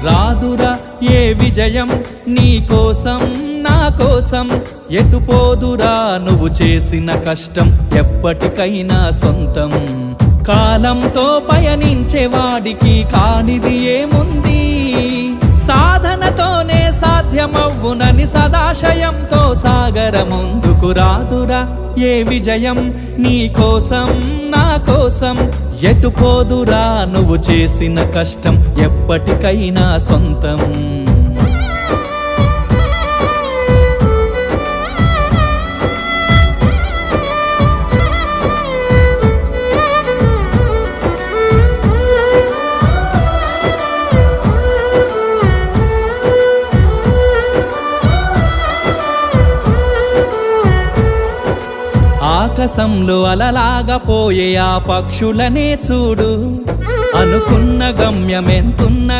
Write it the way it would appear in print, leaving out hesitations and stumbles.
రాదురా ఏ విజయం నీ కోసం నా కోసం, ఎటుపోదురా నువ్వు చేసిన కష్టం ఎప్పటికైనా సొంతం. కాలంతో పయనించే వాడికి కానిది ఏముంది, సాధనతోనే సాధ్యమవ్వునని సదాశయంతో సాగర ముందుకు. రాదురా ఏ విజయం నీ కోసం నా కోసం, ఎటుపోదురా నువ్వు చేసిన కష్టం ఎప్పటికైనా సొంతం. ఆకాశంలో అలలాగా పోయే ఆ పక్షులనే చూడు, అనుకున్న గమ్యమెంతున్న